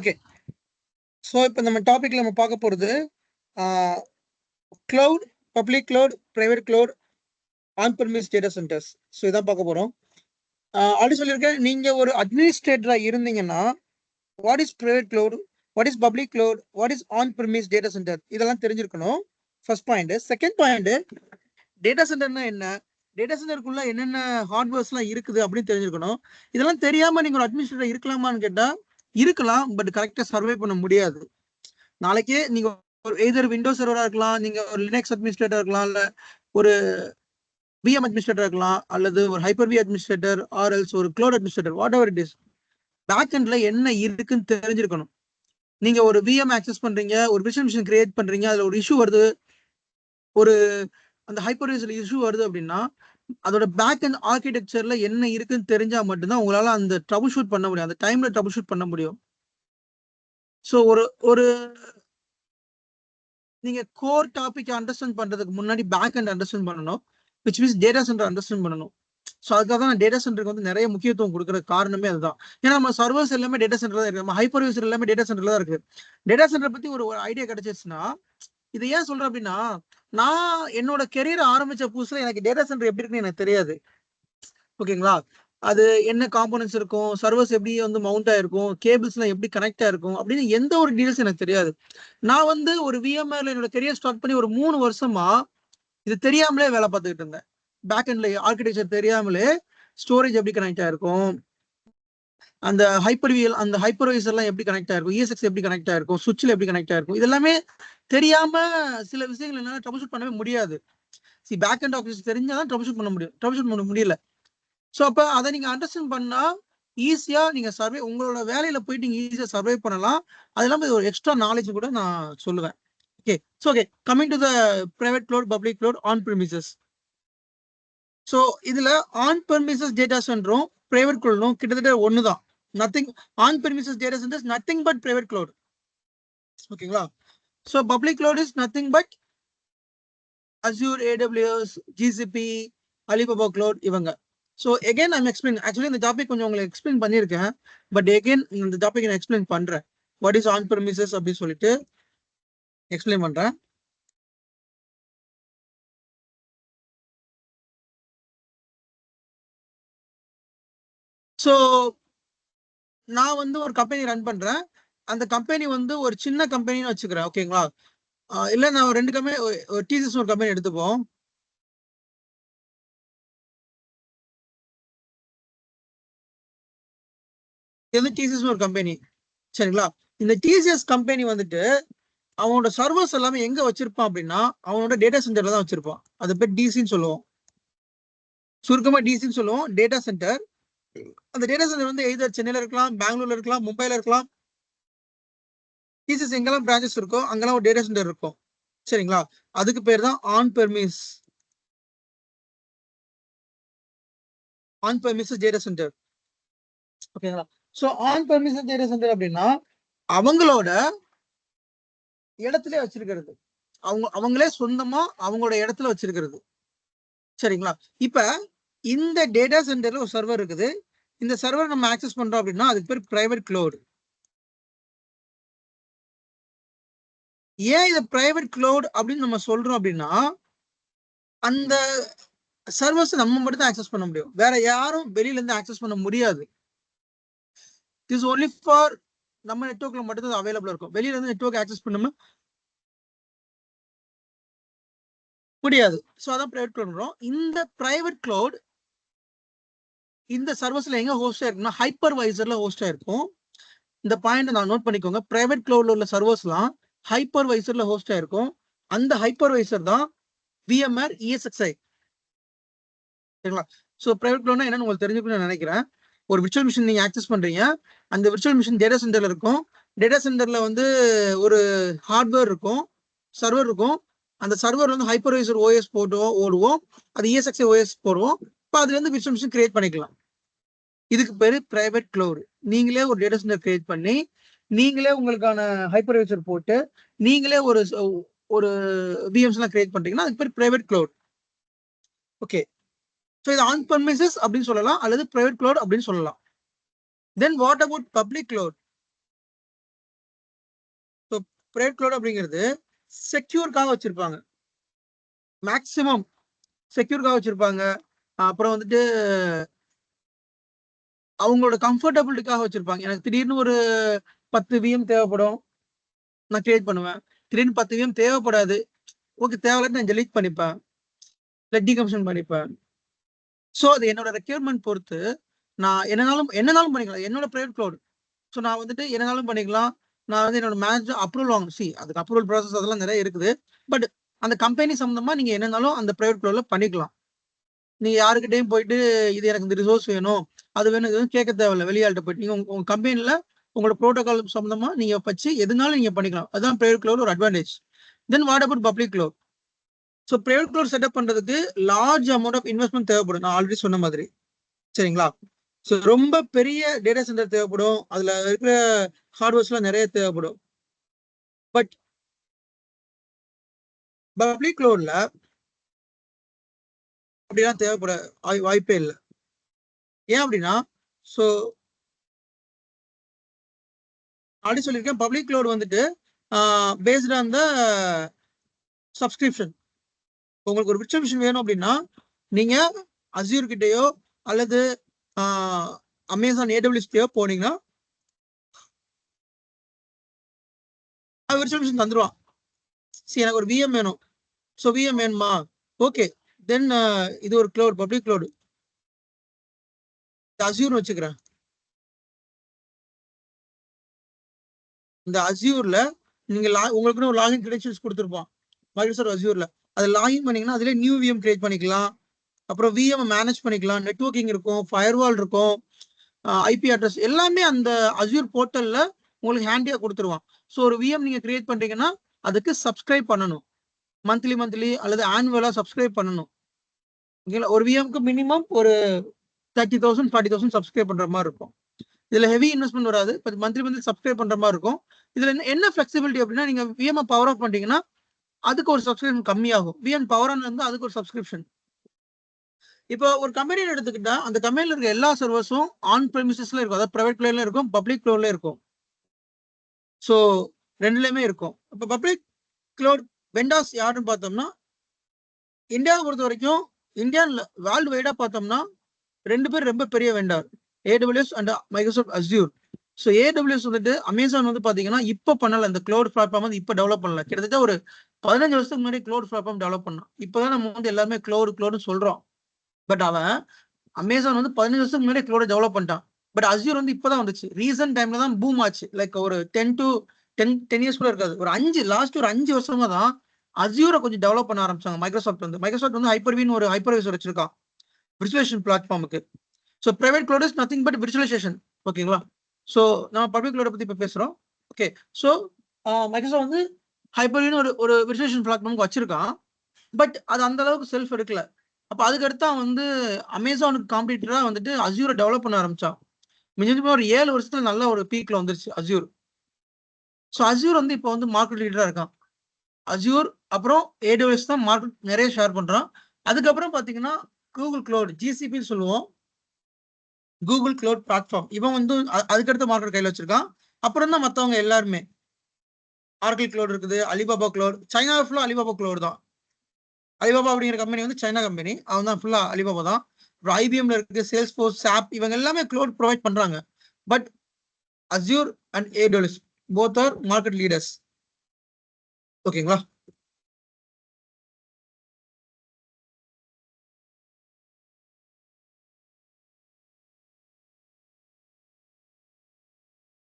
Okay. So இப்போ நம்ம டாபிக்ல நம்ம பார்க்க போகிறது cloud, public cloud, private cloud, on premise data centers. So இதான் பார்க்க போகிறோம். அப்படி சொல்லியிருக்கேன், நீங்கள் ஒரு அட்மினிஸ்ட்ரேட்டராக இருந்தீங்கன்னா what is private cloud, what is public cloud, what is on premise data center, இதெல்லாம் தெரிஞ்சிருக்கணும். First point. Second point, data சென்டர்னா என்ன, டேட்டா சென்டருக்குள்ள என்னென்ன ஹார்ட்வேர்ஸ்லாம் இருக்குது அப்படின்னு தெரிஞ்சிருக்கணும். இதெல்லாம் தெரியாம நீங்க ஒரு அட்மினிஸ்ட்ரேட்டர் இருக்கலாமான்னு கேட்டா இருக்கலாம், பட் கரெக்டா சர்வே பண்ண முடியாது. நாளைக்கே நீங்க ஒரு எய்தர் விண்டோஸ் சர்வரா இருக்கலாம், நீங்க ஒரு லினக்ஸ் அட்மினிஸ்ட்ரேட்டர் இருக்கலாம், இல்ல ஒரு விஎம் அட்மினிஸ்ட்ரேட்டர் இருக்கலாம், அல்லது ஒரு hyper V administrator, or else ஒரு cloud administrator, whatever it is. Back எண்ட்ல என்ன இருக்குன்னு தெரிஞ்சிருக்கணும். நீங்க ஒரு விஎம் ஆக்சஸ் பண்றீங்க, ஒரு விர்ச்சுவல் மிஷின் கிரியேட் பண்றீங்க, அதுல ஒரு இஷ்யூ வருது, ஒரு அந்த ஹைப்பர் விஸ்ல இஷ்யூ வருது அப்படின்னா அதோட பேக் அண்ட் ஆர்கிடெக்சர்ல என்ன இருக்குன்னு தெரிஞ்சா மட்டும்தான் உங்களால அந்த ட்ரபிள் ஷூட் பண்ண முடியும், அந்த டைம்ல ட்ரபிள் ஷூட் பண்ண முடியும். ஸோ ஒரு நீங்க கோர் டாபிக் அண்டர்ஸ்டாண்ட் பண்றதுக்கு முன்னாடி பேக் அண்ட் அண்டர்ஸ்டாண்ட் பண்ணணும், which means data centre understand பண்ணணும். ஸோ அதுக்காக தான் டேட்டா சென்டருக்கு வந்து நிறைய முக்கியத்துவம் கொடுக்குற காரணமே அதுதான். ஏன்னா நம்ம சர்வர்ஸ் எல்லாமே டேட்டா சென்டர் தான் இருக்கு, நம்ம ஹைப்பர் விசர் எல்லாமே டேட்டா சென்டர்ல தான் இருக்கு. டேட்டா சென்டர் பத்தி ஒரு ஐடியா கிடைச்சிருச்சுன்னா, இது ஏன் சொல்றேன் அப்படின்னா, நான் என்னோட கெரியர் ஆரம்பிச்ச புதுசுல எனக்கு டேட்டா சென்டர் எப்படி இருக்குன்னு எனக்கு தெரியாது. ஓகேங்களா, அது என்ன காம்போனன்ட்ஸ் இருக்கும், சர்வர்ஸ் எப்படி வந்து மவுண்ட் ஆயிருக்கும், கேபிள்ஸ்லாம் எப்படி கனெக்ட் ஆயிருக்கும் அப்படின்னு எந்த ஒரு டீடைல்ஸ் எனக்கு தெரியாது. நான் வந்து ஒரு விஎம்ஆர்ல என்னோட கெரியர் ஸ்டார்ட் பண்ணி ஒரு 3 வருஷமா இது தெரியாமலே வேலை பார்த்துக்கிட்டு இருந்தேன். பேக் எண்ட்ல ஆர்கிடெக்சர் தெரியாமலே ஸ்டோரேஜ் எப்படி கனெக்ட் ஆயிருக்கும், அந்த ஹைப்பர்வியல் அந்த ஹைப்பர்வைசர் எல்லாம் எப்படி கனெக்ட் ஆயிருக்கும், இஎஸ்எக்ஸ் எப்படி கனெக்ட் ஆயிருக்கும், சுவிட்ச்ல எப்படி கனெக்ட் ஆயிருக்கும், இதெல்லாமே தெரியாம சில விஷயங்கள் என்னால ட்ரபிள் ஷூட் பண்ணவே முடியாது. பேக் எண்ட் ஆஃபீஸ் தெரிஞ்சாதான் ட்ரபிள் ஷூட் பண்ண முடியும், ட்ரபிள் ஷூட் பண்ண முடியல. ஸோ அப்போ அதை நீங்க அண்டர்ஸ்டாண்ட் பண்ணா ஈஸியா நீங்க சர்வே உங்களோட வேலையில போயிட்டு நீங்க ஈஸியா சர்வே பண்ணலாம். அது இல்லாம ஒரு எக்ஸ்ட்ரா நாலேஜ் கூட நான் சொல்லுவேன். Okay, so okay, coming to the private cloud, public cloud, on premises. So இதுல ஆன் ப்ரிமிசஸ் டேட்டா சென்டரும் பிரைவேட் கிளவுடும் கிட்டத்தட்ட ஒண்ணுதான். Nothing, on premises data centers nothing but private cloud. ஓகேங்களா, so public cloud is nothing but Azure, AWS, GCP, Alibaba cloud இவங்க. So again I'm explain, actually இந்த topic கொஞ்சம் உங்களுக்கு எக்ஸ்பிளைன் பண்ணியிருக்கேன், பட் எகைன் இந்த டாபிக் நான் எக்ஸ்பிளைன் பண்றேன். What is on premises அப்படின்னு சொல்லிட்டு எக்ஸ்பிளைன் பண்றேன். ஸோ நான் வந்து ஒரு கம்பெனி ரன் பண்றேன், அந்த கம்பெனி வந்து ஒரு சின்ன கம்பெனின்னு வச்சுக்கிறேன். ஓகேங்களா, இல்ல நான் 2 கம்பெனி, ஒரு டிசிஎஸ் ஒரு கம்பெனி எடுத்துப்போம். இது வந்து டிசிஎஸ் ஒரு கம்பெனி, சரிங்களா. இந்த டிசிஎஸ் கம்பெனி வந்துட்டு அவனோட சர்வர்ஸ் எல்லாமே எங்க வச்சிருப்பான் அப்படின்னா அவனோட டேட்டா சென்டர்ல தான் வச்சிருப்பான். அது பேர் டிசின்னு சொல்லுவோம், சுருக்கமா டிசின்னு சொல்லுவோம், டேட்டா சென்டர். அந்த டேட்டா சென்டர் வந்து எய்தர் சென்னையில இருக்கலாம், பெங்களூர்ல இருக்கலாம், மும்பைல இருக்கலாம். டிசிஎஸ் எங்கெல்லாம் பிரான்ச்சஸ் இருக்கோ அங்கெல்லாம் ஒரு டேட்டா சென்டர் இருக்கும், சரிங்களா. அதுக்கு பேர் தான் on premise, on premises data center. ஓகேங்களா, so on premises data center அப்படின்னா அவங்களோட இடத்துல வச்சிருக்கிறது, அவங்களே சொந்தமா அவங்களோட இடத்துல வச்சிருக்கிறது, சரிங்களா. இப்ப இந்த டேட்டா சென்டர்ல ஒரு சர்வர் இருக்குது, இந்த சர்வர் நம்ம ஆக்சஸ் பண்றோம் அப்படின்னா அதுக்கு பேர் பிரைவேட் கிளவுட். ஏன் இது பிரைவேட் கிளவுட் அப்படின்னு நம்ம சொல்றோம் அப்படின்னா அந்த சர்வர்ஸ் நம்ம மட்டும் தான் ஆக்சஸ் பண்ண முடியும், வேற யாரும் வெளியில இருந்து ஆக்சஸ் பண்ண முடியாது. திஸ் ஒன்லி ஃபார் நம்ம நெட்வொர்க்ல மட்டும் தான் அவைலபிள் இருக்கும், வெளியில இருந்து நெட்வொர்க் ஆக்சஸ் பண்ண முடியாது. ஸோ அதான் பிரைவேட் கிளவுட். இந்த பிரைவேட் கிளவுட் இந்த சர்வீஸ்ல எங்க ஹோஸ்ட் ஆயிருக்குன்னா ஹைப்பர்வைசர்ல ஹோஸ்ட் ஆயிருக்கும். இந்த பாயிண்ட் நான் நோட் பண்ணிக்கோங்க, பிரைவேட் கிளவுட்ல உள்ள சர்வர்ஸ்லாம் ஹைப்பர்வைசர்ல ஹோஸ்ட் ஆயிருக்கும். அந்த ஹைப்பர்வைசர் தான் விஎம்ஆர் இஎஸ்எக்ஸ்ஐ, சரிங்களா. ஸோ பிரைவேட் கிளவுட்னா என்னன்னு உங்களுக்கு தெரிஞ்சுக்கணும்னு நினைக்கிறேன். ஒரு விர்ச்சுவல் மிஷின் நீங்க ஆக்சஸ் பண்றீங்க, அந்த விர்ச்சுவல் மிஷின் டேட்டா சென்டர்ல இருக்கும். டேட்டா சென்டர்ல வந்து ஒரு ஹார்ட்வேர் இருக்கும், சர்வர் இருக்கும். அந்த சர்வர் வந்து ஹைப்பர்வைசர் ஓஎஸ் போட்டு ஓடுவோம், அது இஎஸ்எக்ஸ்ஐ ஓஎஸ் போடுவோம். இப்போ அதுல இருந்து விர்ச்சுவல் மிஷின் கிரியேட் பண்ணிக்கலாம். இதுக்கு பேரு பிரைவேட் கிளவுட். நீங்களே ஒரு டேட்டா சென்டர் கிரியேட் பண்ணி நீங்களே உங்களுக்கான ஹைப்பர்வைசர் போட்டு நீங்களே ஒரு ஒரு விஎம்ஸ் எல்லாம் கிரியேட் பண்றீங்கன்னா அதுக்கு பேர் பிரைவேட் கிளவுட். ஓகே, ஸோ இது ஆன் பெர்மிசஸ் அப்படின்னு சொல்லலாம் அல்லது பிரைவேட் கிளவுட் அப்படின்னு சொல்லலாம். Then what about public cloud? Private cloud அப்படிங்கிறது செக்யூர்காக வச்சிருப்பாங்க, மேக்சிமம் செக்யூர்காக வச்சிருப்பாங்க. அப்புறம் வந்துட்டு அவங்களோட கம்ஃபர்டபிலிட்டிக்காக வச்சிருப்பாங்க. எனக்கு திடீர்னு ஒரு 10 விஎம் தேவைப்படும், நான் கிரியேட் பண்ணுவேன். திடீர்னு 10 விஎம் தேவைப்படாது, ஓகே தேவையில்லாட்டி நான் டெலீட் பண்ணிப்பேன், இல்லை டீகமிஷன் பண்ணிப்பேன். ஸோ அது என்னோட ரெக்யர்மெண்ட் பொறுத்து நான் என்னனாலும் பண்ணிக்கலாம். என்னோட பிரைவேட் கிளவுட். ஸோ நான் வந்துட்டு என்னனாலும் பண்ணிக்கலாம். நான் வந்து என்னோட மேனேஜர் அப்ரூவல் வாங்கணும். அதுக்கு அப்ரூவல் ப்ராசஸ் அதெல்லாம் நிறைய இருக்குது. பட் அந்த கம்பெனி சம்பந்தமா நீங்க என்னனாலும் அந்த பிரைவேட் கிளவுட்ல பண்ணிக்கலாம். நீங்க யாருக்கிட்டையும் போயிட்டு இது எனக்கு இந்த ரிசோர்ஸ் வேணும், அது வேணும், எதுவும் கேட்க தேவையில்லை. வெளியாள்கிட்ட போயிட்டு நீங்க உங்க கம்பெனில உங்களோட ப்ரோட்டோகால் சம்பந்தமா நீங்க வச்சு எதுனாலும் நீங்க பண்ணிக்கலாம். அதுதான் பிரைவேட் கிளவுட் ஒரு advantage. Then what about public cloud? So private cloud setup பண்றதுக்கு லார்ஜ் அமௌண்ட் ஆஃப் இன்வெஸ்ட்மெண்ட் தேவைப்படும். நான் ஆல்ரெடி சொன்ன மாதிரி, சரிங்களா? ஸோ ரொம்ப பெரிய டேட்டா சென்டர் தேவைப்படும், அதுல இருக்கிற ஹார்ட்வேர்ஸ்லாம் நிறைய தேவைப்படும். பட் பப்ளிக் கிளவுட்ல அப்படிலாம் தேவைப்பட வாய்ப்பே இல்லை. ஏன் அப்படின்னா, ஸோ அப்படி சொல்லியிருக்கேன், பப்ளிக் கிளவுட் வந்துட்டு பேஸ்ட் ஆன் த சப்ஸ்கிரிப்ஷன். உங்களுக்கு ஒரு விர்ச்சுவல் மிஷின் வேணும் அப்படின்னா நீங்க அஸ்யூர் கிட்டயோ அல்லது அமேசான் ஏடபிள்யூஎஸ்கிட்டயோ போனீங்கன்னா விர்ச்சுவல் மிஷின் தந்துருவான். சரி, எனக்கு ஒரு விஎம் வேணும். ஸோ விஎம் வேணுமா, ஓகே, தென் இது ஒரு கிளவுட், பப்ளிக் கிளவுட், அஸ்யூர்னு வச்சுக்கிறேன். இந்த அஸ்யூர்ல நீங்க உங்களுக்குன்னு ஒரு லாகின் கிரெடென்ஷியல்ஸ் கொடுத்துருப்போம் மைக்ரோசாஃப்ட் அஸ்யூர்ல. அதை லாகின் பண்ணீங்கன்னா அதுல நியூ விஎம் கிரியேட் பண்ணிக்கலாம், அப்புறம் விஎம் மேனேஜ் பண்ணிக்கலாம், நெட்வொர்க்கிங் இருக்கும், ஃபயர்வால் இருக்கும், ஐபி அட்ரஸ் எல்லாமே அந்த அஸ்யூர் போர்ட்டல்ல உங்களுக்கு ஹேண்டியா கொடுத்துருவான். ஸோ ஒரு விஎம் நீங்க கிரியேட் பண்றீங்கன்னா அதுக்கு சப்ஸ்கிரைப் பண்ணணும், மந்த்லி அல்லது ஆனுவலா சப்ஸ்கிரைப் பண்ணணும். ஒரு விஎம்க்கு மினிமம் ஒரு 30,000 40,000 சப்ஸ்கிரைப் பண்ற மாதிரி இருக்கும். இதுல ஹெவி இன்வெஸ்ட்மெண்ட் வராது, மந்த்லி சப்ஸ்கிரைப் பண்ற மாதிரி இருக்கும். இதுல என்ன ஃபிளெக்சிபிலிட்டி அப்படின்னா, நீங்க விஎம் பவர் ஆஃப் பண்ணிட்டீங்கன்னா அதுக்கு ஒரு சப்ஸ்கிரிப்ஷன் கம்மியாகும். விஎம் பவர் ஆன் வந்து அதுக்கு ஒரு சப்ஸ்கிரிப்ஷன். இப்போ ஒரு கம்பெனியில் எடுத்துக்கிட்டா அந்த கம்பெனியில் இருக்க எல்லா சர்வர்ஸும் ஆன் பிரெமிசஸ்ல இருக்கும், அதாவது பிரைவேட் கிளவுட்ல இருக்கும், பப்ளிக் கிளவுட்ல இருக்கும். ஸோ ரெண்டுலயுமே இருக்கும். இப்போ பப்ளிக் கிளவுட் வெண்டாஸ் யாருன்னு பார்த்தோம்னா, இந்தியாவை பொறுத்த வரைக்கும் இந்தியா வேர்ல்டு வைடா பார்த்தோம்னா 2 பேர் ரொம்ப பெரிய vendor, AWS and Microsoft Azure. So AWS வந்துட்டு அமேசான் வந்து பாத்தீங்கன்னா இப்போ பண்ணல, இந்த கிளவுட் பிளாட்ஃபார்ம் வந்து இப்போ டெவலப் பண்ணல. கிட்டத்தட்ட ஒரு 15 வருஷத்துக்கு முன்னாடி கிளவுட் பிளாட்ஃபார்ம் டெவலப் பண்ணோம். இப்போதான் நம்ம வந்து எல்லாருமே கிளவுட்னு சொல்றோம். பட் அவன் அமேசான் வந்து 15 வருஷத்துக்கு முன்னாடி கிளவுட் டெவலப் பண்ணிட்டான். பட் அஸ்யூர் வந்து இப்பதான் வந்துச்சு, ரீசன்ட் டைம்ல தான் பூம் ஆச்சு. லைக் ஒரு 10 இயர்ஸ் கூட இருக்காது, லாஸ்ட் ஒரு 5 வருஷமா தான் அஸ்யூரை கொஞ்சம் டெவலப் பண்ண ஆரம்பிச்சாங்க. மைக்ரோசாஃப்ட் வந்து ஹைப்பர்வின்னு ஒரு ஹைப்பர்வைசர் வச்சிருக்கான் விர்ச்சுவலைசேஷன் பிளாட்ஃபார்முக்கு. So private cloud is nothing but virtualization, ஓகேங்களா? ஸோ நம்ம பப்ளிக் கிளவுட் பத்தி இப்போ பேசுறோம். ஓகே, ஸோ மைக்ரோசாஃப்ட் வந்து ஹைப்பர்வின்னு ஒரு விர்ச்சுவலைசேஷன் பிளாட்ஃபார்முக்கு வச்சிருக்கான். பட் அது அந்த அளவுக்கு செல்ஃப் எடுக்கல. அப்ப அதுக்கடுத்து அவன் வந்து அமேசானுக்கு காம்படிட்டரா வந்துட்டு அஸ்யூரை டெவலப் பண்ண ஆரம்பிச்சான். மினிமம் ஒரு 7 வருஷத்துல நல்ல ஒரு பீக்ல வந்துருச்சு அஸ்யூர். ஸோ அஸ்யூர் வந்து இப்போ வந்து மார்க்கெட் லீடரா இருக்கான். அஸ்யூர் அப்புறம் AWS தான் மார்க்கெட் நிறைய ஷேர் பண்றான். அதுக்கப்புறம் பாத்தீங்கன்னா கூகுள் கிளவுட், GCPன்னு சொல்லுவோம், கூகுள் கிளவுட் பிளாட்ஃபார்ம், இவன் வந்து அதுக்கடுத்த மார்க்கெட் கையில வச்சிருக்கான். அப்புறம் தான் மத்தவங்க எல்லாருமே. ஆர்கிள் கிளவுட் இருக்குது, அலிபாபா கிளவுட், சைனா ஃபுல்லா அலிபாபா கிளவுட் தான். அலிபாபா அப்படிங்கிற கம்பெனி வந்து சைனா கம்பெனி, அவன் தான் ஃபுல்லா அலிபாபா தான். IBMல இருக்கு, சேல்ஸ்ஃபோர்ஸ், SAP, இவங்க எல்லாமே கிளவுட் ப்ரொவைட் பண்றாங்க. But Azure and AWS both are market leaders, ஓகேங்களா?